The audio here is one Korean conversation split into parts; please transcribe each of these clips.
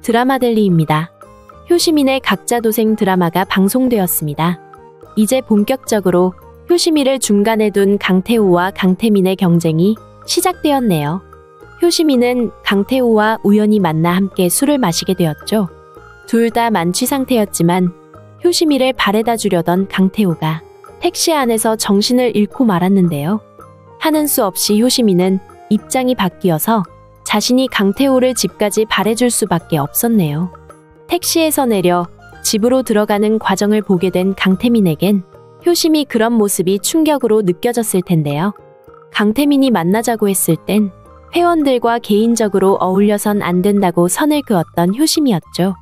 드라마델리입니다. 효시민의 각자 도생 드라마가 방송되었습니다. 이제 본격적으로 효시민을 중간에 둔 강태호와 강태민의 경쟁이 시작되었네요. 효시민은 강태호와 우연히 만나 함께 술을 마시게 되었죠. 둘 다 만취 상태였지만 효시민을 바래다 주려던 강태호가 택시 안에서 정신을 잃고 말았는데요. 하는 수 없이 효시민은 입장이 바뀌어서 자신이 강태호를 집까지 바래줄 수밖에 없었네요. 택시에서 내려 집으로 들어가는 과정을 보게 된 강태민에겐 효심이 그런 모습이 충격으로 느껴졌을 텐데요. 강태민이 만나자고 했을 땐 회원들과 개인적으로 어울려선 안 된다고 선을 그었던 효심이었죠.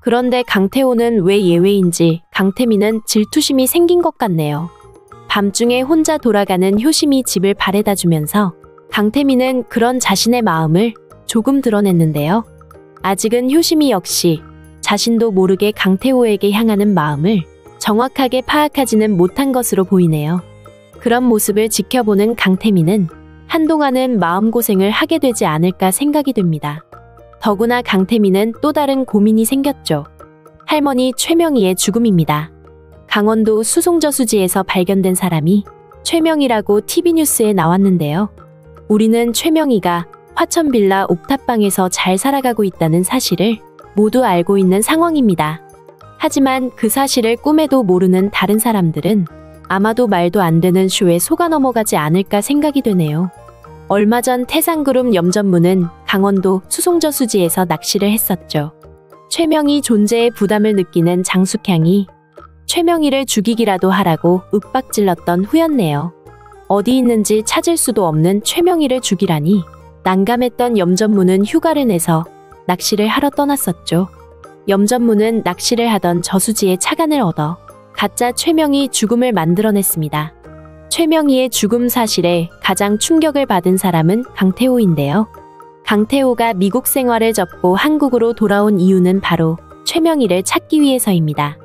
그런데 강태호는 왜 예외인지 강태민은 질투심이 생긴 것 같네요. 밤중에 혼자 돌아가는 효심이 집을 바래다 주면서 강태민은 그런 자신의 마음을 조금 드러냈는데요. 아직은 효심이 역시 자신도 모르게 강태호에게 향하는 마음을 정확하게 파악하지는 못한 것으로 보이네요. 그런 모습을 지켜보는 강태민은 한동안은 마음고생을 하게 되지 않을까 생각이 됩니다. 더구나 강태민은 또 다른 고민이 생겼죠. 할머니 최명희의 죽음입니다. 강원도 수송저수지에서 발견된 사람이 최명희라고 TV뉴스에 나왔는데요. 우리는 최명희가 화천빌라 옥탑방에서 잘 살아가고 있다는 사실을 모두 알고 있는 상황입니다. 하지만 그 사실을 꿈에도 모르는 다른 사람들은 아마도 말도 안 되는 쇼에 속아 넘어가지 않을까 생각이 되네요. 얼마 전 태산그룹 염전무는 강원도 수송저수지에서 낚시를 했었죠. 최명희 존재의 부담을 느끼는 장숙향이 최명희를 죽이기라도 하라고 윽박질렀던 후였네요. 어디 있는지 찾을 수도 없는 최명희를 죽이라니 난감했던 염전무는 휴가를 내서 낚시를 하러 떠났었죠. 염전무는 낚시를 하던 저수지에 차관을 얻어 가짜 최명희 죽음을 만들어냈습니다. 최명희의 죽음 사실에 가장 충격을 받은 사람은 강태호인데요. 강태호가 미국 생활을 접고 한국으로 돌아온 이유는 바로 최명희를 찾기 위해서입니다.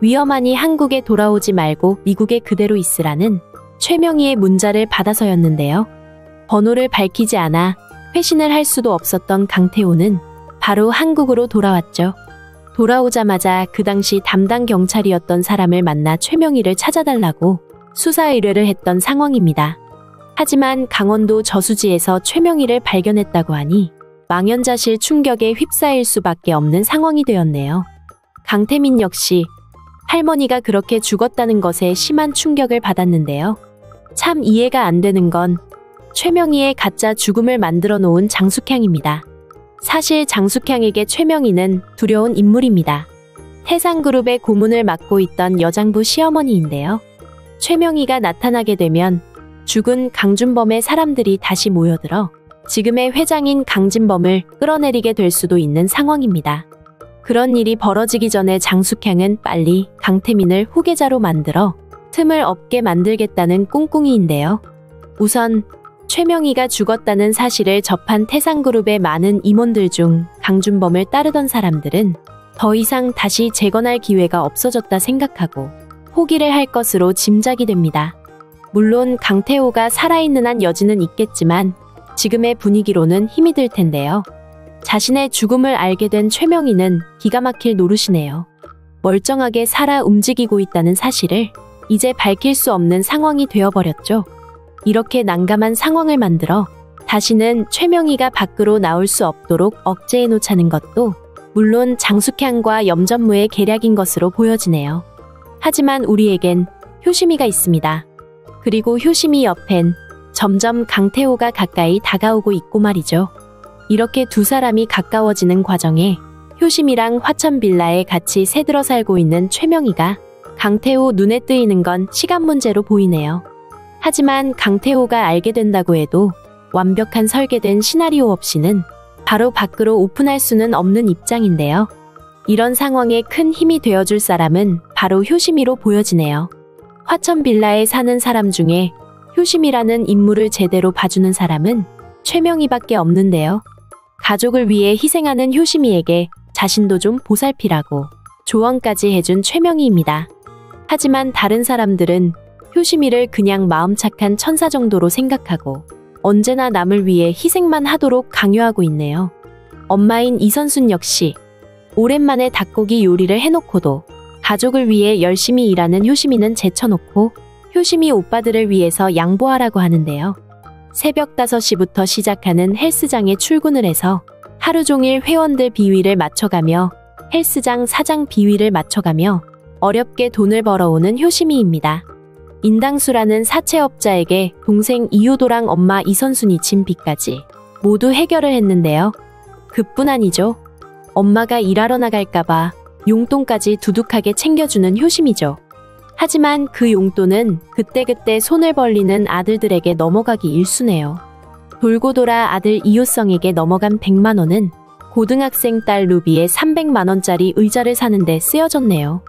위험하니 한국에 돌아오지 말고 미국에 그대로 있으라는 최명희의 문자를 받아서였는데요. 번호를 밝히지 않아 회신을 할 수도 없었던 강태호는 바로 한국으로 돌아왔죠. 돌아오자마자 그 당시 담당 경찰이었던 사람을 만나 최명희를 찾아달라고 수사 의뢰를 했던 상황입니다. 하지만 강원도 저수지에서 최명희를 발견했다고 하니 망연자실 충격에 휩싸일 수밖에 없는 상황이 되었네요. 강태민 역시 할머니가 그렇게 죽었다는 것에 심한 충격을 받았는데요. 참 이해가 안 되는 건 최명희의 가짜 죽음을 만들어 놓은 장숙향입니다. 사실 장숙향에게 최명희는 두려운 인물입니다. 태산그룹의 고문을 맡고 있던 여장부 시어머니인데요. 최명희가 나타나게 되면 죽은 강준범의 사람들이 다시 모여들어 지금의 회장인 강진범을 끌어내리게 될 수도 있는 상황입니다. 그런 일이 벌어지기 전에 장숙향은 빨리 강태민을 후계자로 만들어 틈을 없게 만들겠다는 꿍꿍이인데요. 우선 최명희가 죽었다는 사실을 접한 태산그룹의 많은 임원들 중 강준범을 따르던 사람들은 더 이상 다시 재건할 기회가 없어졌다 생각하고 포기를 할 것으로 짐작이 됩니다. 물론 강태호가 살아있는 한 여지는 있겠지만 지금의 분위기로는 힘이 들 텐데요. 자신의 죽음을 알게 된 최명희는 기가 막힐 노릇이네요. 멀쩡하게 살아 움직이고 있다는 사실을 이제 밝힐 수 없는 상황이 되어버렸죠. 이렇게 난감한 상황을 만들어 다시는 최명희가 밖으로 나올 수 없도록 억제해 놓자는 것도 물론 장숙향과 염전무의 계략인 것으로 보여지네요. 하지만 우리에겐 효심이가 있습니다. 그리고 효심이 옆엔 점점 강태호가 가까이 다가오고 있고 말이죠. 이렇게 두 사람이 가까워지는 과정에 효심이랑 화천빌라에 같이 새들어 살고 있는 최명희가 강태호 눈에 뜨이는 건 시간 문제로 보이네요. 하지만 강태호가 알게 된다고 해도 완벽한 설계된 시나리오 없이는 바로 밖으로 오픈할 수는 없는 입장인데요. 이런 상황에 큰 힘이 되어줄 사람은 바로 효심이로 보여지네요. 화천빌라에 사는 사람 중에 효심이라는 인물을 제대로 봐주는 사람은 최명희밖에 없는데요. 가족을 위해 희생하는 효심이에게 자신도 좀 보살피라고 조언까지 해준 최명희입니다. 하지만 다른 사람들은 효심이를 그냥 마음 착한 천사 정도로 생각하고 언제나 남을 위해 희생만 하도록 강요하고 있네요. 엄마인 이선순 역시 오랜만에 닭고기 요리를 해놓고도 가족을 위해 열심히 일하는 효심이는 제쳐놓고 효심이 오빠들을 위해서 양보하라고 하는데요. 새벽 5시부터 시작하는 헬스장에 출근을 해서 하루 종일 회원들 비위를 맞춰가며 헬스장 사장 비위를 맞춰가며 어렵게 돈을 벌어오는 효심이입니다. 인당수라는 사채업자에게 동생 이효도랑 엄마 이선순이 진 빚까지 모두 해결을 했는데요. 그뿐 아니죠. 엄마가 일하러 나갈까봐 용돈까지 두둑하게 챙겨주는 효심이죠. 하지만 그 용돈은 그때그때 손을 벌리는 아들들에게 넘어가기 일쑤네요. 돌고 돌아 아들 이효성에게 넘어간 100만 원은 고등학생 딸 루비의 300만 원짜리 의자를 사는데 쓰여졌네요.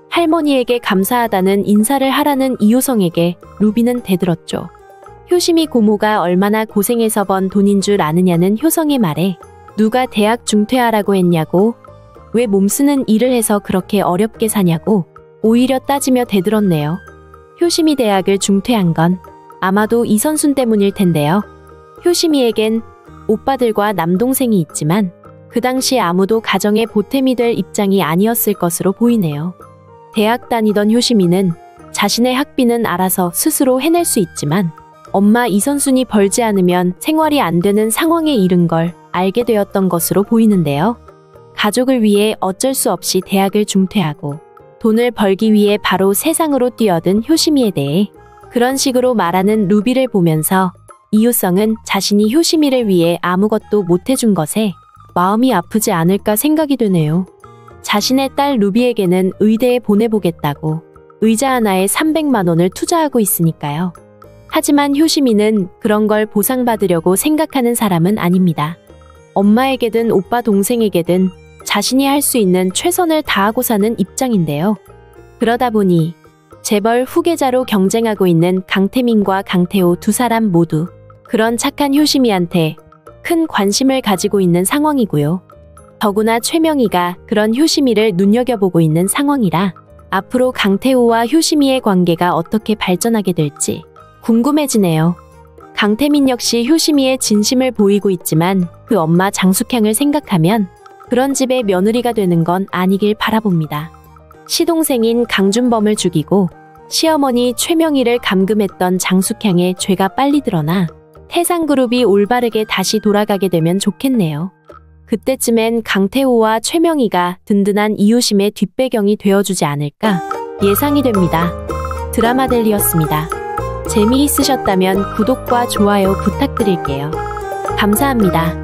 할머니에게 감사하다는 인사를 하라는 이효성에게 루비는 대들었죠. 효심이 고모가 얼마나 고생해서 번 돈인 줄 아느냐는 효성의 말에 누가 대학 중퇴하라고 했냐고, 왜 몸쓰는 일을 해서 그렇게 어렵게 사냐고 오히려 따지며 대들었네요. 효심이 대학을 중퇴한 건 아마도 이선순 때문일 텐데요. 효심이에겐 오빠들과 남동생이 있지만 그 당시 아무도 가정의 보탬이 될 입장이 아니었을 것으로 보이네요. 대학 다니던 효심이는 자신의 학비는 알아서 스스로 해낼 수 있지만 엄마 이선순이 벌지 않으면 생활이 안 되는 상황에 이른 걸 알게 되었던 것으로 보이는데요. 가족을 위해 어쩔 수 없이 대학을 중퇴하고 돈을 벌기 위해 바로 세상으로 뛰어든 효심이에 대해 그런 식으로 말하는 루비를 보면서 이효성은 자신이 효심이를 위해 아무것도 못해준 것에 마음이 아프지 않을까 생각이 되네요. 자신의 딸 루비에게는 의대에 보내보겠다고 의자 하나에 300만 원을 투자하고 있으니까요. 하지만 효심이는 그런 걸 보상받으려고 생각하는 사람은 아닙니다. 엄마에게든 오빠 동생에게든 자신이 할 수 있는 최선을 다하고 사는 입장인데요. 그러다 보니 재벌 후계자로 경쟁하고 있는 강태민과 강태호 두 사람 모두 그런 착한 효심이한테 큰 관심을 가지고 있는 상황이고요. 더구나 최명희가 그런 효심이를 눈여겨보고 있는 상황이라 앞으로 강태호와 효심이의 관계가 어떻게 발전하게 될지 궁금해지네요. 강태민 역시 효심이의 진심을 보이고 있지만 그 엄마 장숙향을 생각하면 그런 집의 며느리가 되는 건 아니길 바라봅니다. 시동생인 강준범을 죽이고 시어머니 최명희를 감금했던 장숙향의 죄가 빨리 드러나 태상그룹이 올바르게 다시 돌아가게 되면 좋겠네요. 그때쯤엔 강태호와 최명희가 든든한 이효심의 뒷배경이 되어주지 않을까 예상이 됩니다. 드라마데일리였습니다. 재미있으셨다면 구독과 좋아요 부탁드릴게요. 감사합니다.